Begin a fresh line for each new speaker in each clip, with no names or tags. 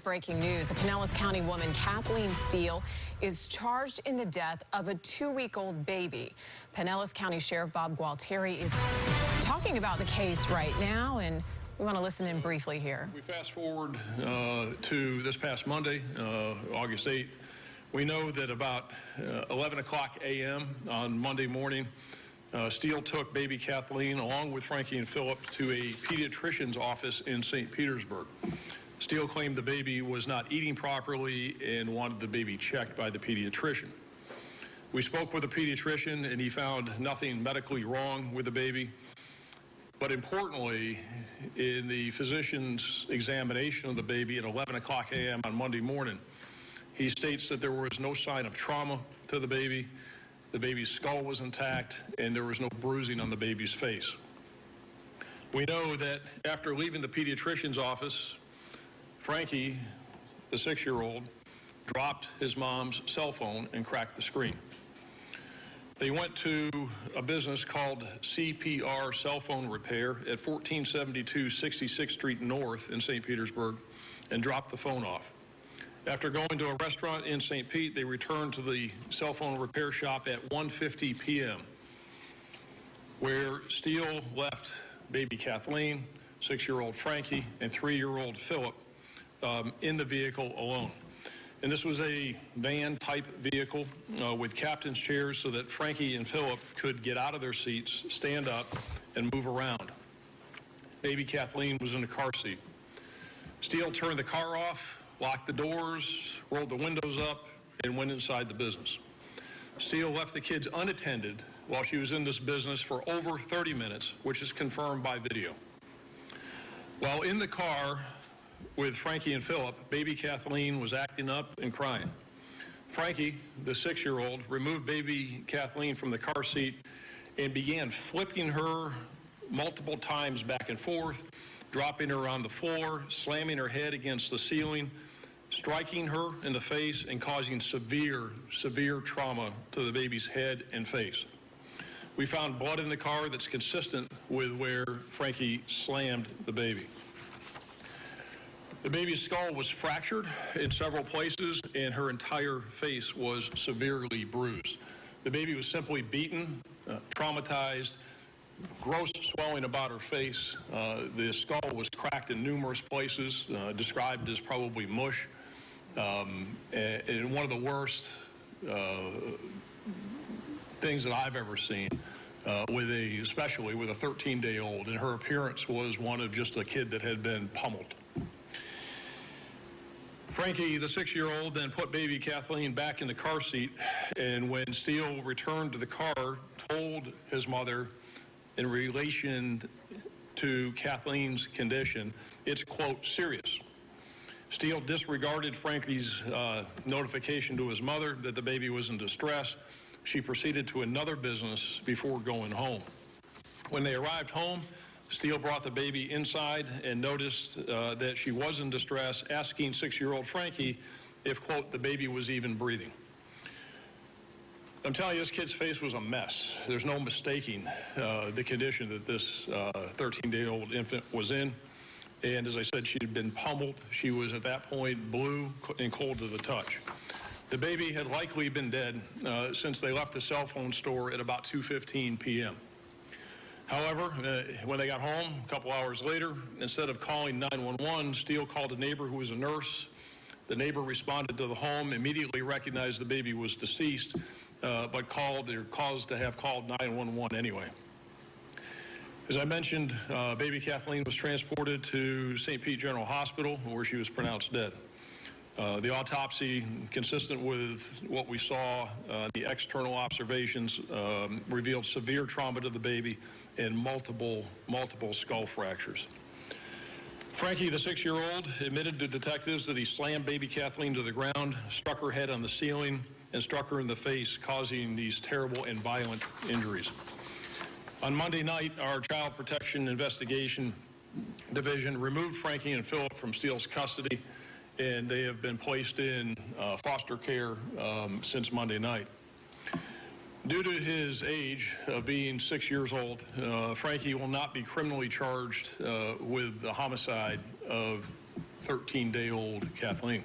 breaking news. A Pinellas County woman, Kathleen Steele, is charged in the death of a 2-week-old baby. Pinellas County Sheriff Bob Gualtieri is talking about the case right now, and we want to listen in briefly here.
We fast forward to this past Monday, August 8th. We know that about 11 o'clock a.m. on Monday morning, Steele took baby Kathleen along with Frankie and Philip to a pediatrician's office in St. Petersburg. Steele claimed the baby was not eating properly and wanted the baby checked by the pediatrician. We spoke with the pediatrician and he found nothing medically wrong with the baby. But importantly, in the physician's examination of the baby at 11 o'clock a.m. on Monday morning, he states that there was no sign of trauma to the baby. The baby's skull was intact, and there was no bruising on the baby's face. We know that after leaving the pediatrician's office, Frankie, the 6-year-old, dropped his mom's cell phone and cracked the screen. They went to a business called CPR Cell Phone Repair at 1472 66th Street North in St. Petersburg and dropped the phone off. After going to a restaurant in St. Pete, they returned to the cell phone repair shop at 1:50 p.m., where Steele left baby Kathleen, 6-year-old Frankie, and 3-year-old Philip in the vehicle alone. And this was a van-type vehicle with captain's chairs so that Frankie and Philip could get out of their seats, stand up, and move around. Baby Kathleen was in the car seat. Steele turned the car off, locked the doors, rolled the windows up, and went inside the business. Steele left the kids unattended while she was in this business for over 30 minutes, which is confirmed by video. While in the car with Frankie and Philip, baby Kathleen was acting up and crying. Frankie, the 6-year-old, removed baby Kathleen from the car seat and began flipping her multiple times back and forth, dropping her on the floor, slamming her head against the ceiling, striking her in the face, and causing severe trauma to the baby's head and face. We found blood in the car that's consistent with where Frankie slammed the baby. The baby's skull was fractured in several places, and her entire face was severely bruised. The baby was simply beaten, traumatized, gross swelling about her face. The skull was cracked in numerous places, described as probably mush. And one of the worst things that I've ever seen, especially with a 13-day-old, and her appearance was one of just a kid that had been pummeled. Frankie, the 6-year-old, then put baby Kathleen back in the car seat, and when Steele returned to the car, told his mother in relation to Kathleen's condition, it's, quote, serious. Steele disregarded Frankie's notification to his mother that the baby was in distress. She proceeded to another business before going home. When they arrived home, Steele brought the baby inside and noticed that she was in distress, asking 6-year-old Frankie if, quote, the baby was even breathing. I'm telling you, this kid's face was a mess. There's no mistaking the condition that this 13-day-old infant was in. And as I said, she had been pummeled. She was at that point blue and cold to the touch. The baby had likely been dead since they left the cell phone store at about 2:15 p.m. However, when they got home a couple hours later, instead of calling 911, Steele called a neighbor who was a nurse. The neighbor responded to the home, immediately recognized the baby was deceased, but caused to have called 911 anyway. As I mentioned, baby Kathleen was transported to St. Pete General Hospital, where she was pronounced dead. The autopsy, consistent with what we saw, the external observations, revealed severe trauma to the baby and multiple skull fractures. Frankie, the 6-year-old, admitted to detectives that he slammed baby Kathleen to the ground, struck her head on the ceiling, and struck her in the face, causing these terrible and violent injuries. On Monday night, our Child Protection Investigation Division removed Frankie and Philip from Steele's custody, and they have been placed in foster care since Monday night. Due to his age of being 6 years old, Frankie will not be criminally charged with the homicide of 13-day-old Kathleen.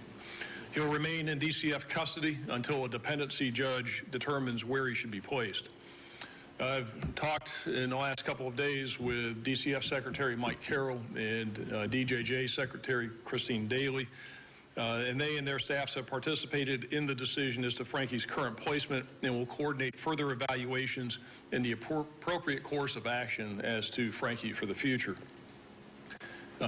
He'll remain in DCF custody until a dependency judge determines where he should be placed. I've talked in the last couple of days with DCF Secretary Mike Carroll and DJJ Secretary Christine Daly, and they and their staffs have participated in the decision as to Frankie's current placement and will coordinate further evaluations and the appropriate course of action as to Frankie for the future.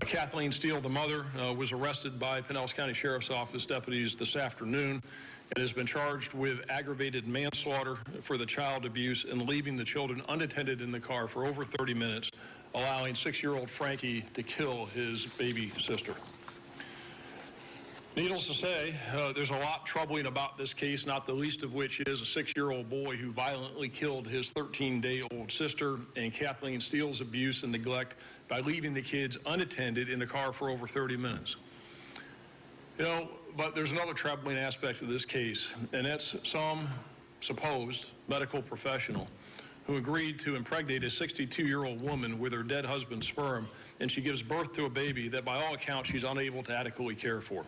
Kathleen Steele, the mother, was arrested by Pinellas County Sheriff's Office deputies this afternoon and has been charged with aggravated manslaughter for the child abuse and leaving the children unattended in the car for over 30 minutes, allowing 6-year-old Frankie to kill his baby sister. Needless to say, there's a lot troubling about this case, not the least of which is a 6-year-old boy who violently killed his 13-day-old sister, and Kathleen Steele's abuse and neglect by leaving the kids unattended in the car for over 30 minutes. You know, but there's another troubling aspect of this case, and that's some supposed medical professional who agreed to impregnate a 62-year-old woman with her dead husband's sperm, and she gives birth to a baby that by all accounts she's unable to adequately care for.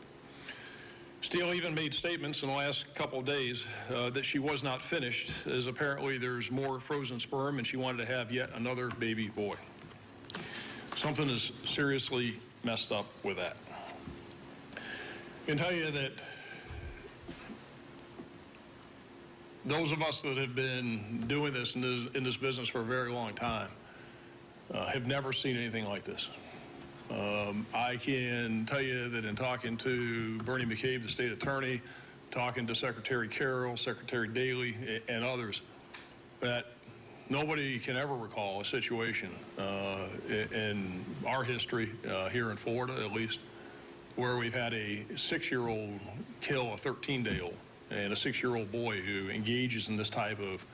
Steele even made statements in the last couple of days that she was not finished, as apparently there's more frozen sperm and she wanted to have yet another baby boy. Something is seriously messed up with that. I can tell you that those of us that have been doing this in this business for a very long time have never seen anything like this. I can tell you that in talking to Bernie McCabe, the state attorney, talking to Secretary Carroll, Secretary Daly, and others, that nobody can ever recall a situation in our history, here in Florida at least, where we've had a 6-year-old kill a 13-day-old and a 6-year-old boy who engages in this type of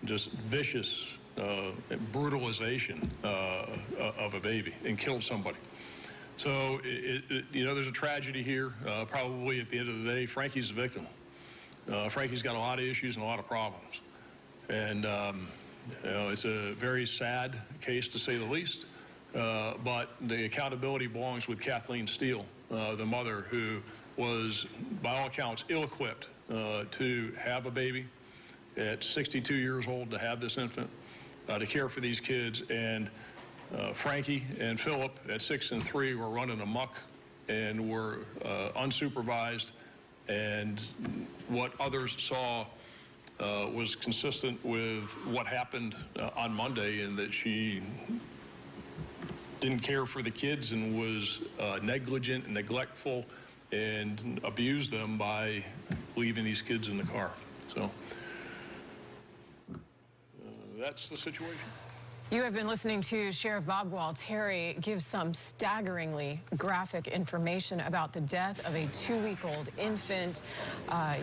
just vicious brutalization of a baby and kills somebody. So, you know, there's a tragedy here. Probably at the end of the day, Frankie's the victim. Frankie's got a lot of issues and a lot of problems. And, you know, it's a very sad case to say the least. But the accountability belongs with Kathleen Steele, the mother who was, by all accounts, ill-equipped to have a baby at 62 years old, to have this infant, to care for these kids. And Frankie and Philip at 6 and 3 were running amok and were unsupervised, and what others saw was consistent with what happened on Monday, in that she didn't care for the kids and was negligent and neglectful and abused them by leaving these kids in the car. So that's the situation.
You have been listening to Sheriff Bob Gualtieri give some staggeringly graphic information about the death of a 2-week-old infant.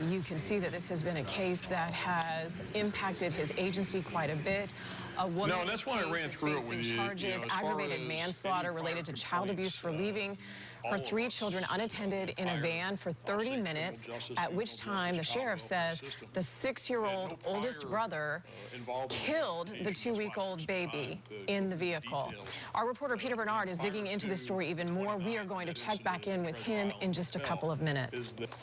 You can see that this has been a case that has impacted his agency quite a bit. A woman
no, that's why I ran through it with you.
Charges, aggravated manslaughter related to child abuse for leaving her 3 children unattended in a van for 30 minutes, at which time the sheriff says the 6-year-old oldest brother killed the 2-week-old baby in the vehicle. Our reporter Peter Bernard is digging into this story even more. We are going to check back in with him in just a couple of minutes.